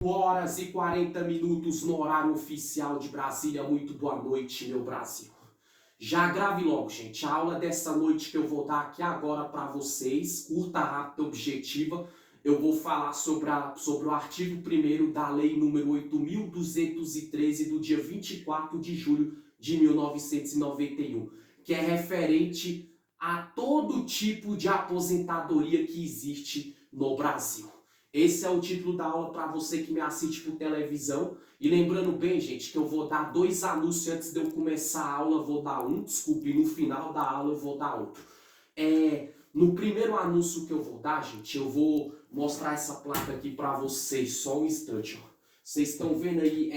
Horas e 40 minutos no horário oficial de Brasília. Muito boa noite, meu Brasil. Já grave logo, gente. A aula dessa noite que eu vou dar aqui agora para vocês, curta, rápida, objetiva. Eu vou falar sobre o artigo 1º da Lei número 8.213 do dia 24 de julho de 1991, que é referente a todo tipo de aposentadoria que existe no Brasil. Esse é o título da aula para você que me assiste por televisão. E lembrando bem, gente, que eu vou dar 2 anúncios antes de eu começar a aula. Eu vou dar um, desculpe, no final da aula eu vou dar outro. No primeiro anúncio que eu vou dar, gente, eu vou mostrar essa placa aqui para vocês. Só um instante, ó. Vocês estão vendo aí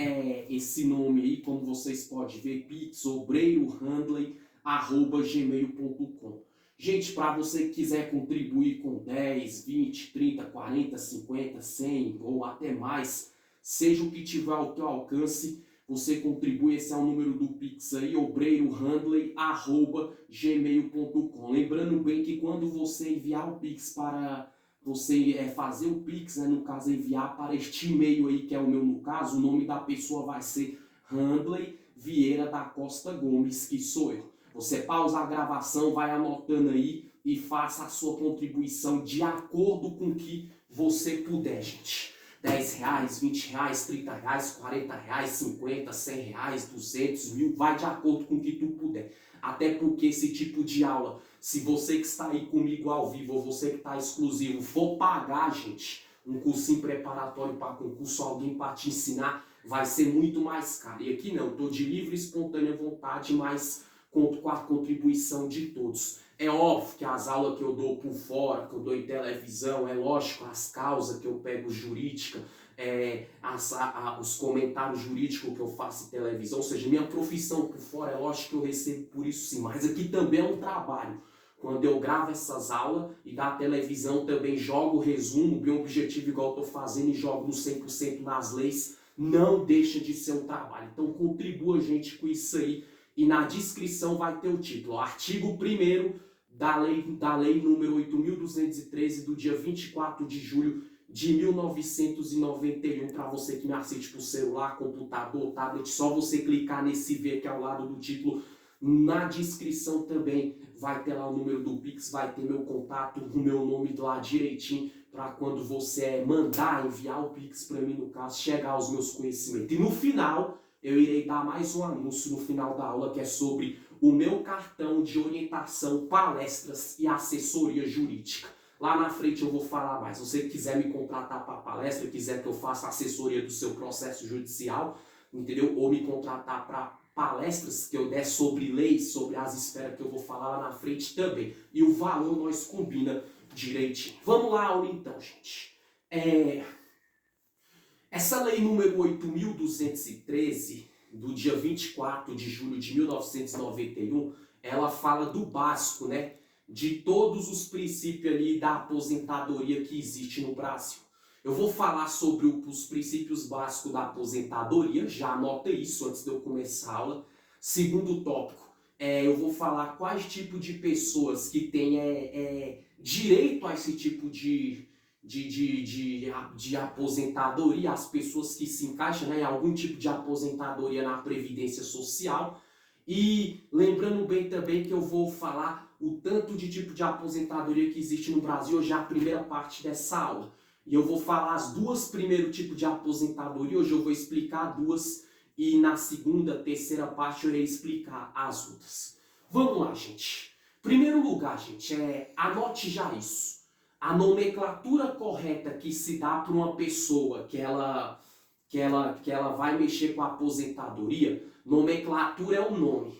esse nome aí, como vocês podem ver, pixobreirohandley@gmail.com. Gente, para você que quiser contribuir com 10, 20, 30, 40, 50, 100 ou até mais, seja o que tiver ao teu alcance, você contribui. Esse é o número do Pix aí, obreirohandley@gmail.com. Lembrando bem que quando você enviar o Pix para você fazer o Pix, né, no caso enviar para este e-mail aí, que é o meu no caso, o nome da pessoa vai ser Handley Vieira da Costa Gomes, que sou eu. Você pausa a gravação, vai anotando aí e faça a sua contribuição de acordo com o que você puder, gente. R$10, R$20, R$30, R$40, 50, R$100, 200, 1000, vai de acordo com o que tu puder. Até porque esse tipo de aula, se você que está aí comigo ao vivo ou você que está exclusivo for pagar, gente, um cursinho preparatório para concurso, alguém para te ensinar, vai ser muito mais caro. E aqui não, estou de livre e espontânea vontade, mas conto com a contribuição de todos. É óbvio que as aulas que eu dou por fora, que eu dou em televisão, é lógico, as causas que eu pego jurídica, os comentários jurídicos que eu faço em televisão, ou seja, minha profissão por fora, é lógico que eu recebo por isso sim, mas aqui também é um trabalho. Quando eu gravo essas aulas e da televisão também jogo o resumo, bem objetivo igual eu estou fazendo e jogo no 100% nas leis, não deixa de ser um trabalho. Então contribua, gente, com isso aí. E na descrição vai ter o título, artigo 1º da lei número 8.213 do dia 24 de julho de 1991, para você que me assiste por celular, computador, tablet, só você clicar nesse V que é ao lado do título. Na descrição também vai ter lá o número do Pix, vai ter meu contato, o meu nome lá direitinho, para quando você mandar, enviar o Pix para mim, no caso, chegar aos meus conhecimentos. E no final, eu irei dar mais um anúncio no final da aula, que é sobre o meu cartão de orientação, palestras e assessoria jurídica. Lá na frente eu vou falar mais. Se você quiser me contratar para palestra, quiser que eu faça assessoria do seu processo judicial, entendeu? Ou me contratar para palestras que eu der sobre leis, sobre as esferas que eu vou falar lá na frente também. E o valor nós combina direitinho. Vamos lá, aula então, gente. Essa lei número 8.213, do dia 24 de julho de 1991, ela fala do básico, né? De todos os princípios ali da aposentadoria que existe no Brasil. Eu vou falar sobre os princípios básicos da aposentadoria, já anota isso antes de eu começar a aula. Segundo tópico, eu vou falar quais tipos de pessoas que têm direito a esse tipo de aposentadoria, as pessoas que se encaixam, né, em algum tipo de aposentadoria na Previdência Social. E lembrando bem também que eu vou falar o tanto de tipo de aposentadoria que existe no Brasil, hoje é a primeira parte dessa aula. E eu vou falar as 2 primeiros tipos de aposentadoria, hoje eu vou explicar 2 e na segunda, terceira parte eu irei explicar as outras. Vamos lá, gente. Primeiro lugar, gente, anote já isso. A nomenclatura correta que se dá para uma pessoa que ela vai mexer com a aposentadoria, nomenclatura é o nome.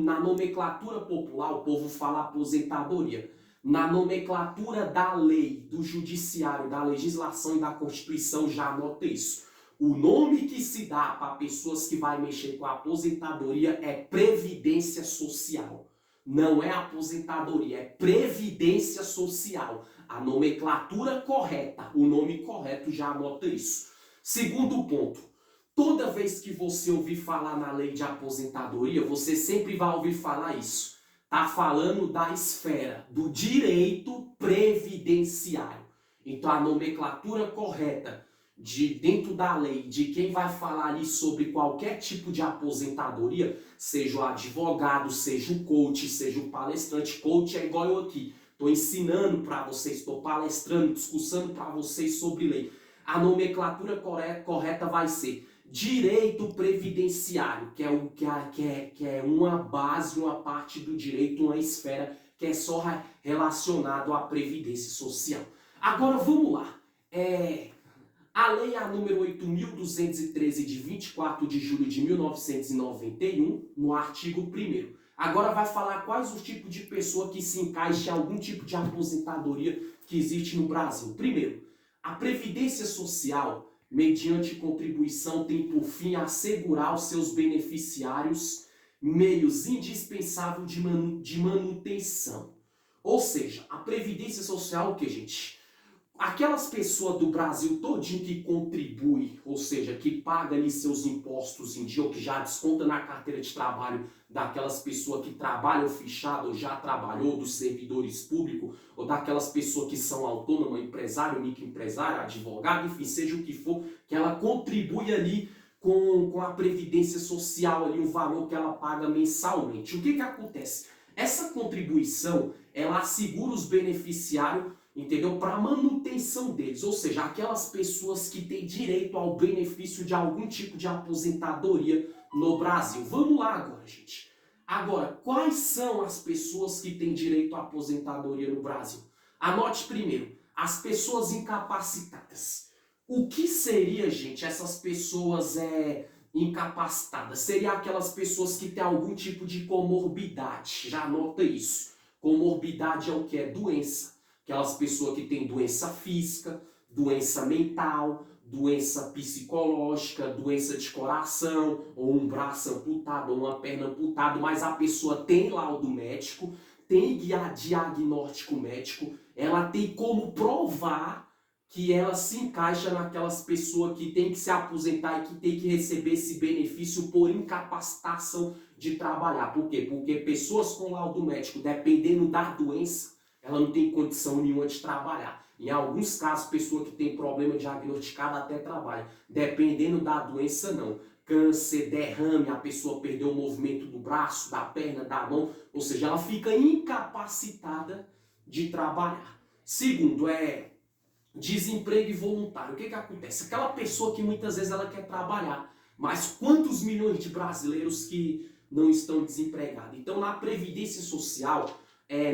Na nomenclatura popular, o povo fala aposentadoria. Na nomenclatura da lei, do judiciário, da legislação e da Constituição, já anota isso. O nome que se dá para pessoas que vai mexer com a aposentadoria é Previdência Social. Não é aposentadoria, é Previdência Social. A nomenclatura correta, o nome correto, já anota isso. Segundo ponto, toda vez que você ouvir falar na lei de aposentadoria, você sempre vai ouvir falar isso. Está falando da esfera do direito previdenciário. Então a nomenclatura correta de dentro da lei, de quem vai falar ali sobre qualquer tipo de aposentadoria, seja o advogado, seja o coach, seja o palestrante. Coach é igual eu aqui. Estou ensinando para vocês, estou palestrando, discussando para vocês sobre lei. A nomenclatura correta vai ser direito previdenciário, que é uma base, uma parte do direito, uma esfera que é só relacionado à previdência social. Agora vamos lá. A lei é a número 8.213 de 24 de julho de 1991, no artigo 1º. Agora vai falar quais os tipos de pessoa que se encaixa em algum tipo de aposentadoria que existe no Brasil. Primeiro, a Previdência Social, mediante contribuição, tem por fim assegurar aos seus beneficiários meios indispensáveis de manutenção. Ou seja, a Previdência Social, o que, gente? Aquelas pessoas do Brasil todinho que contribui, ou seja, que paga ali seus impostos em dia, ou que já desconta na carteira de trabalho daquelas pessoas que trabalham fichado ou já trabalhou, dos servidores públicos, ou daquelas pessoas que são autônomas, empresário, microempresário, advogado, enfim, seja o que for, que ela contribui ali com a Previdência Social, ali, o valor que ela paga mensalmente. O que acontece? Essa contribuição, ela assegura os beneficiários, entendeu? Para a manutenção deles, ou seja, aquelas pessoas que têm direito ao benefício de algum tipo de aposentadoria no Brasil. Vamos lá agora, gente. Agora, quais são as pessoas que têm direito à aposentadoria no Brasil? Anote primeiro, as pessoas incapacitadas. O que seria, gente, essas pessoas incapacitadas? Seria aquelas pessoas que têm algum tipo de comorbidade. Já anota isso. Comorbidade é o que? É doença. Aquelas pessoas que têm doença física, doença mental, doença psicológica, doença de coração, ou um braço amputado, ou uma perna amputada, mas a pessoa tem laudo médico, tem diagnóstico médico, ela tem como provar que ela se encaixa naquelas pessoas que tem que se aposentar e que tem que receber esse benefício por incapacitação de trabalhar. Por quê? Porque pessoas com laudo médico, dependendo da doença, ela não tem condição nenhuma de trabalhar. Em alguns casos, pessoa que tem problema diagnosticado até trabalha. Dependendo da doença, não. Câncer, derrame, a pessoa perdeu o movimento do braço, da perna, da mão. Ou seja, ela fica incapacitada de trabalhar. Segundo, desemprego involuntário. O que acontece? Aquela pessoa que muitas vezes ela quer trabalhar, mas quantos milhões de brasileiros que não estão desempregados? Então, na Previdência Social,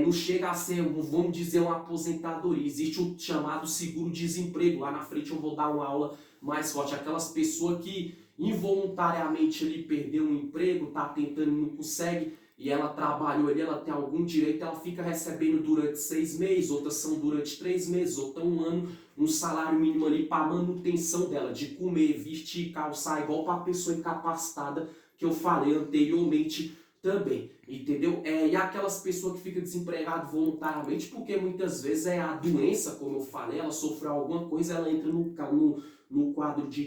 não chega a ser, vamos dizer, uma aposentadoria. Existe o chamado seguro-desemprego. Lá na frente eu vou dar uma aula mais forte. Aquelas pessoas que involuntariamente ali perdeu um emprego, está tentando e não consegue, e ela trabalhou ali, ela tem algum direito, ela fica recebendo durante 6 meses, outras são durante 3 meses, outras um ano, um salário mínimo ali para manutenção dela, de comer, vestir, calçar, igual para a pessoa incapacitada que eu falei anteriormente também, entendeu? E aquelas pessoas que ficam desempregadas voluntariamente, porque muitas vezes a doença, como eu falei, ela sofreu alguma coisa, ela entra no quadro de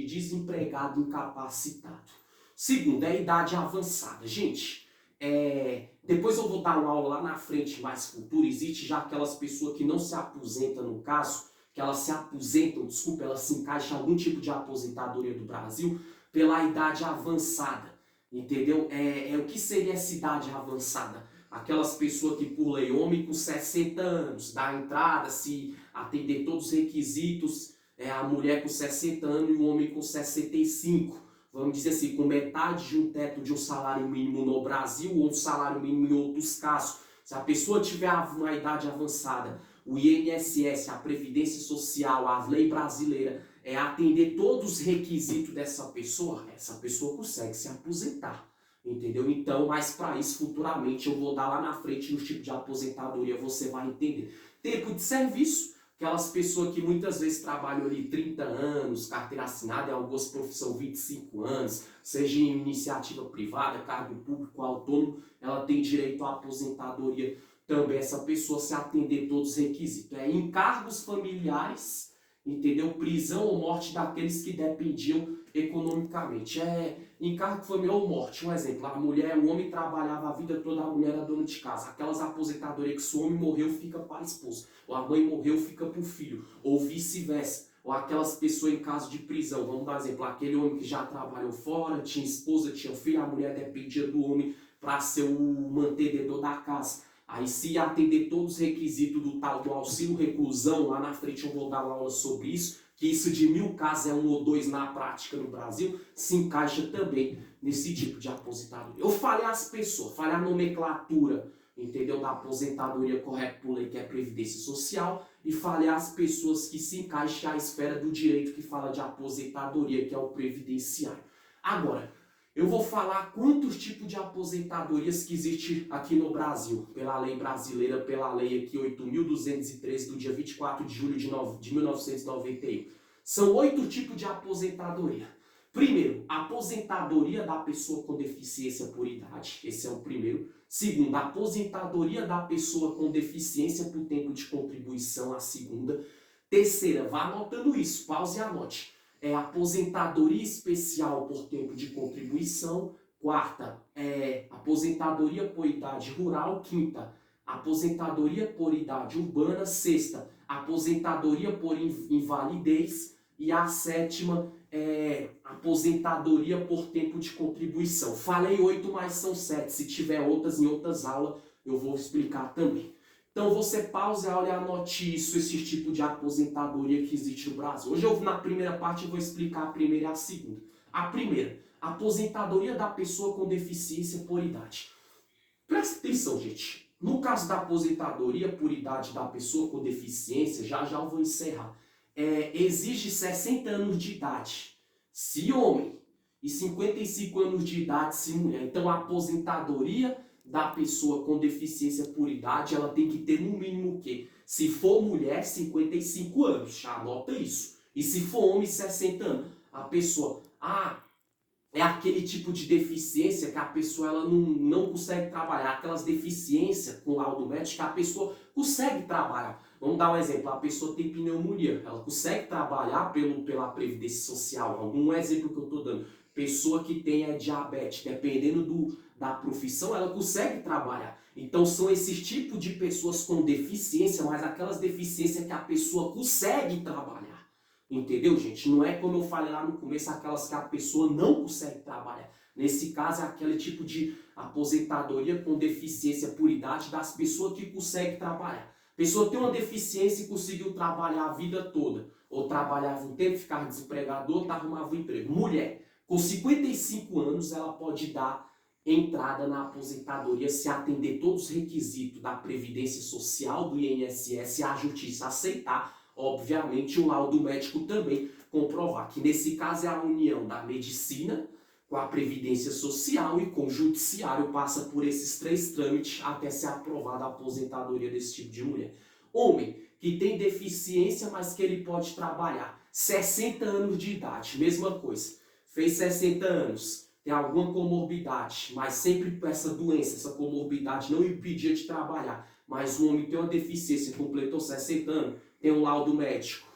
desempregado incapacitado. Segundo, é a idade avançada. Gente, depois eu vou dar uma aula lá na frente, mais futura. Existe já aquelas pessoas que não se aposentam, no caso, que elas se aposentam, desculpa, elas se encaixam em algum tipo de aposentadoria do Brasil pela idade avançada. Entendeu? O que seria essa idade avançada? Aquelas pessoas que por lei, homem com 60 anos, dá entrada, se atender todos os requisitos, a mulher com 60 anos e o homem com 65. Vamos dizer assim, com metade de um teto de um salário mínimo no Brasil ou um salário mínimo em outros casos. Se a pessoa tiver uma idade avançada, o INSS, a Previdência Social, a lei brasileira, atender todos os requisitos dessa pessoa, essa pessoa consegue se aposentar, entendeu? Então, mas para isso, futuramente, eu vou dar lá na frente no tipo de aposentadoria, você vai entender. Tempo de serviço, aquelas pessoas que muitas vezes trabalham ali 30 anos, carteira assinada, em algumas profissões 25 anos, seja em iniciativa privada, cargo público, autônomo, ela tem direito à aposentadoria também, essa pessoa se atender todos os requisitos. Encargos familiares, entendeu? Prisão ou morte daqueles que dependiam economicamente. Encargo familiar ou morte. Um exemplo, o homem trabalhava a vida toda, a mulher era dona de casa. Aquelas aposentadorias que se o homem morreu, fica para a esposa. Ou a mãe morreu, fica para o filho. Ou vice-versa. ou aquelas pessoas em caso de prisão. Vamos dar um exemplo, aquele homem que já trabalhou fora, tinha esposa, tinha filho, a mulher dependia do homem para ser o mantenedor da casa. Aí se atender todos os requisitos do tal do auxílio reclusão, lá na frente eu vou dar uma aula sobre isso, que isso de 1000 casos é 1 ou 2 na prática no Brasil, se encaixa também nesse tipo de aposentadoria. Eu falei as pessoas, falei a nomenclatura, entendeu? Da aposentadoria correta por lei, que é Previdência Social, e falei as pessoas que se encaixam à esfera do direito que fala de aposentadoria, que é o previdenciário. Agora, eu vou falar quantos tipos de aposentadorias que existe aqui no Brasil, pela lei brasileira, pela lei aqui 8.213 do dia 24 de julho de 1991. São 8 tipos de aposentadoria. Primeiro, aposentadoria da pessoa com deficiência por idade, esse é o primeiro. Segundo, aposentadoria da pessoa com deficiência por tempo de contribuição, a segunda. Terceira, vá anotando isso, pause e anote. Aposentadoria especial por tempo de contribuição. Quarta, aposentadoria por idade rural. Quinta, aposentadoria por idade urbana. Sexta, aposentadoria por invalidez. E a sétima, aposentadoria por tempo de contribuição. Falei 8, mas são 7. Se tiver outras em outras aulas, eu vou explicar também. Então você pause a aula e anote isso, esse tipo de aposentadoria que existe no Brasil. Hoje na primeira parte eu vou explicar a primeira e a segunda. A primeira, aposentadoria da pessoa com deficiência por idade. Presta atenção, gente. No caso da aposentadoria por idade da pessoa com deficiência, já eu vou encerrar. Exige 60 anos de idade, se homem, e 55 anos de idade, se mulher. Então a aposentadoria da pessoa com deficiência por idade, ela tem que ter no mínimo o quê? Se for mulher, 55 anos, já anota isso. E se for homem, 60 anos. A pessoa, é aquele tipo de deficiência que a pessoa ela não consegue trabalhar. Aquelas deficiências com laudo médico que a pessoa consegue trabalhar. Vamos dar um exemplo, a pessoa tem pneumonia, ela consegue trabalhar pela Previdência Social. Algum exemplo que eu estou dando. Pessoa que tem diabetes, dependendo da profissão, ela consegue trabalhar. Então são esses tipos de pessoas com deficiência, mas aquelas deficiências que a pessoa consegue trabalhar. Entendeu, gente? Não é como eu falei lá no começo, aquelas que a pessoa não consegue trabalhar. Nesse caso é aquele tipo de aposentadoria com deficiência por idade das pessoas que conseguem trabalhar. A pessoa tem uma deficiência e conseguiu trabalhar a vida toda. Ou trabalhava um tempo, ficava desempregado, ou arrumava um emprego. Mulher, com 55 anos, ela pode dar entrada na aposentadoria se atender todos os requisitos da Previdência Social, do INSS, e a Justiça aceitar, obviamente, o laudo médico também comprovar. Que nesse caso é a união da medicina com a Previdência Social e com o Judiciário, passa por esses 3 trâmites até ser aprovada a aposentadoria desse tipo de mulher. Homem que tem deficiência, mas que ele pode trabalhar. 60 anos de idade, mesma coisa. Fez 60 anos, tem alguma comorbidade, mas sempre essa doença, essa comorbidade não impedia de trabalhar. Mas o homem tem uma deficiência, completou 60 anos, tem um laudo médico.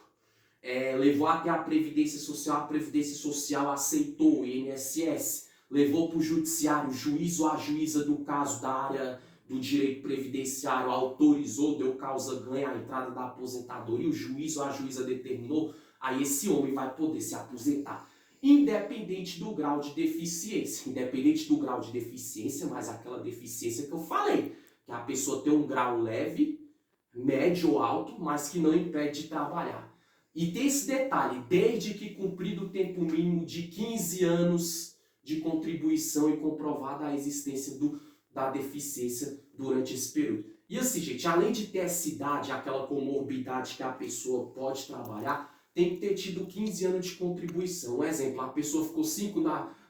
Levou até a Previdência Social aceitou o INSS, levou para o Judiciário, o juiz ou a juíza do caso da área do direito previdenciário autorizou, deu causa ganha a entrada da aposentadoria, o juiz ou a juíza determinou, aí esse homem vai poder se aposentar. Independente do grau de deficiência. Independente do grau de deficiência, mas aquela deficiência que eu falei, que a pessoa tem um grau leve, médio ou alto, mas que não impede de trabalhar. E tem esse detalhe, desde que cumprido o tempo mínimo de 15 anos de contribuição e comprovada a existência da deficiência durante esse período. E assim, gente, além de ter essa idade, aquela comorbidade que a pessoa pode trabalhar, tem que ter tido 15 anos de contribuição. Um exemplo, a pessoa ficou 5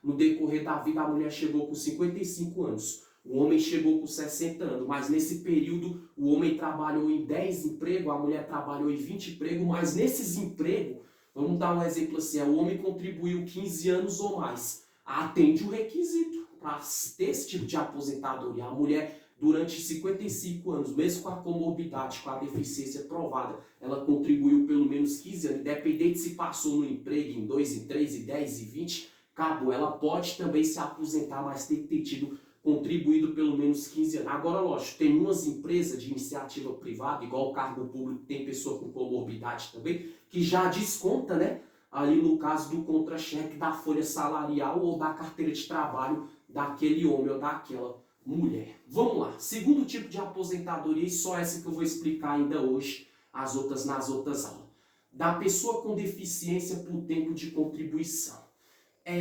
no decorrer da vida, a mulher chegou com 55 anos. O homem chegou com 60 anos, mas nesse período o homem trabalhou em 10 empregos, a mulher trabalhou em 20 empregos, mas nesses empregos, vamos dar um exemplo assim, o homem contribuiu 15 anos ou mais, atende o requisito para ter esse tipo de aposentadoria. A mulher, durante 55 anos, mesmo com a comorbidade, com a deficiência provada, ela contribuiu pelo menos 15 anos, independente se passou no emprego em 2, em 3, em 10, em 20, acabou. Ela pode também se aposentar, mas tem que ter tido contribuído pelo menos 15 anos. Agora, lógico, tem umas empresas de iniciativa privada, igual o cargo público, tem pessoa com comorbidade também, que já desconta, né? Ali no caso do contra-cheque da folha salarial ou da carteira de trabalho daquele homem ou daquela mulher. Vamos lá. Segundo tipo de aposentadoria, e só essa que eu vou explicar ainda hoje, as outras nas outras aulas. Da pessoa com deficiência por tempo de contribuição.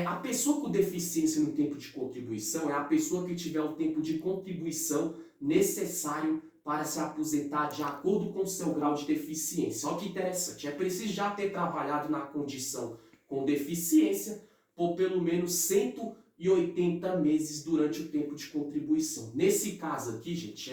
A pessoa com deficiência no tempo de contribuição é a pessoa que tiver o tempo de contribuição necessário para se aposentar de acordo com o seu grau de deficiência. Olha que interessante, é preciso já ter trabalhado na condição com deficiência por pelo menos 180 meses durante o tempo de contribuição. Nesse caso aqui, gente,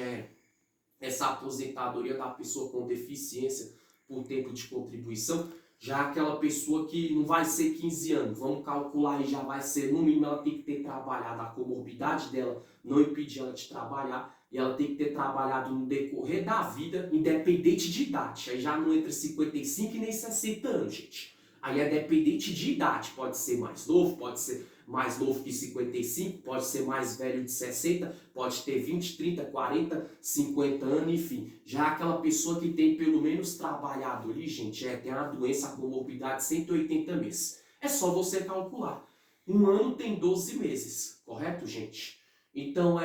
essa aposentadoria da pessoa com deficiência por tempo de contribuição, já aquela pessoa que não vai ser 15 anos, vamos calcular aí, já vai ser, no mínimo, ela tem que ter trabalhado, a comorbidade dela não impedir ela de trabalhar, e ela tem que ter trabalhado no decorrer da vida, independente de idade. Aí já não entra 55 e nem 60 anos, gente. Aí é dependente de idade, pode ser mais novo, pode ser mais novo que 55, pode ser mais velho de 60, pode ter 20, 30, 40, 50 anos, enfim. Já aquela pessoa que tem pelo menos trabalhado ali, gente, tem a doença, a comorbidade 180 meses. É só você calcular. Um ano tem 12 meses, correto, gente? Então,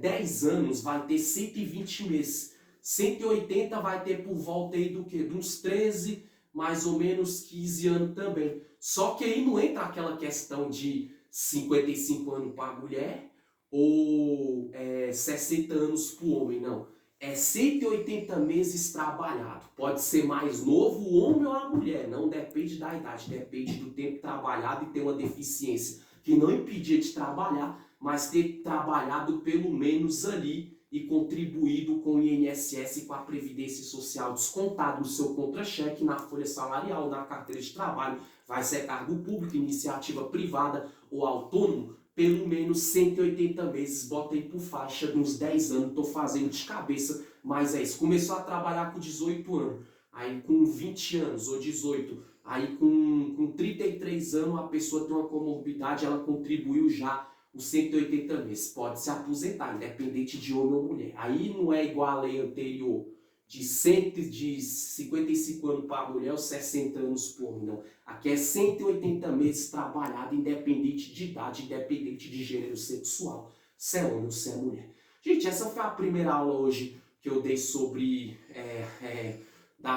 10 anos vai ter 120 meses. 180 vai ter por volta aí do quê? De uns 13, mais ou menos 15 anos também. Só que aí não entra aquela questão de 55 anos para a mulher ou 60 anos para o homem, não. É 180 meses trabalhado. Pode ser mais novo o homem ou a mulher, não depende da idade, depende do tempo trabalhado e ter uma deficiência que não impedia de trabalhar, mas ter trabalhado pelo menos ali e contribuído com o INSS e com a Previdência Social, descontado no seu contra-cheque, na folha salarial, na carteira de trabalho, vai ser cargo público, iniciativa privada ou autônomo, pelo menos 180 meses, bota aí por faixa de uns 10 anos, tô fazendo de cabeça, mas é isso. Começou a trabalhar com 18 anos, aí com 20 anos ou 18, aí com 33 anos a pessoa tem uma comorbidade, ela contribuiu já os 180 meses, pode se aposentar, independente de homem ou mulher. Aí não é igual a lei anterior, de 55 anos para a mulher ou 60 anos por homem, não. Aqui é 180 meses trabalhado, independente de idade, independente de gênero sexual, se é homem ou se é mulher. Gente, essa foi a primeira aula hoje que eu dei sobre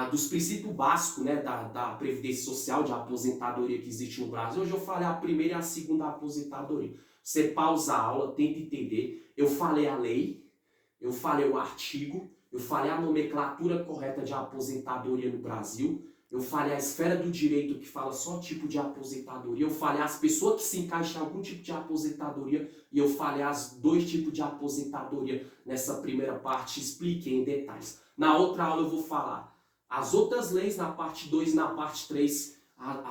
dos princípios básicos, né, da Previdência Social, de aposentadoria que existe no Brasil. Hoje eu falei a primeira e a segunda aposentadoria. Você pausa a aula, tenta entender. Eu falei a lei, eu falei o artigo, eu falei a nomenclatura correta de aposentadoria no Brasil, eu falei a esfera do direito que fala só tipo de aposentadoria, eu falei as pessoas que se encaixam em algum tipo de aposentadoria e eu falei as dois tipos de aposentadoria nessa primeira parte, expliquei em detalhes. Na outra aula eu vou falar as outras leis na parte 2 e na parte 3,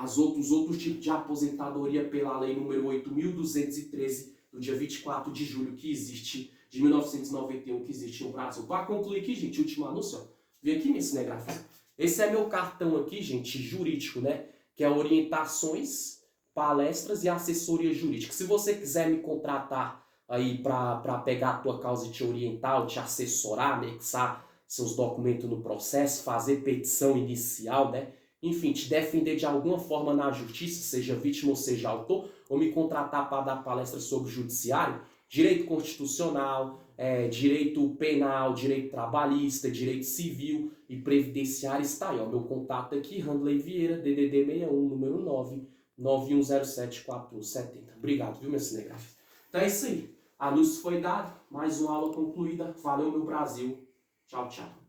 os outros tipos de aposentadoria pela lei número 8.213, do dia 24 de julho, que existe, de 1991, que existe no Brasil. Para concluir aqui, gente, último anúncio, ó. Vem aqui nesse negócio. Esse é meu cartão aqui, gente, jurídico, né? Que é orientações, palestras e assessoria jurídica. Se você quiser me contratar aí para pegar a tua causa e te orientar, ou te assessorar, anexar seus documentos no processo, fazer petição inicial, né? Enfim, te defender de alguma forma na justiça, seja vítima ou seja autor, ou me contratar para dar palestra sobre judiciário, direito constitucional, direito penal, direito trabalhista, direito civil e previdenciário, está aí, ó, meu contato aqui, Randley Vieira, DDD 61, número 991074170. Obrigado, viu, meu cinegrafista? Então é isso aí. Anúncio foi dado, mais uma aula concluída. Valeu, meu Brasil. Tchau, tchau.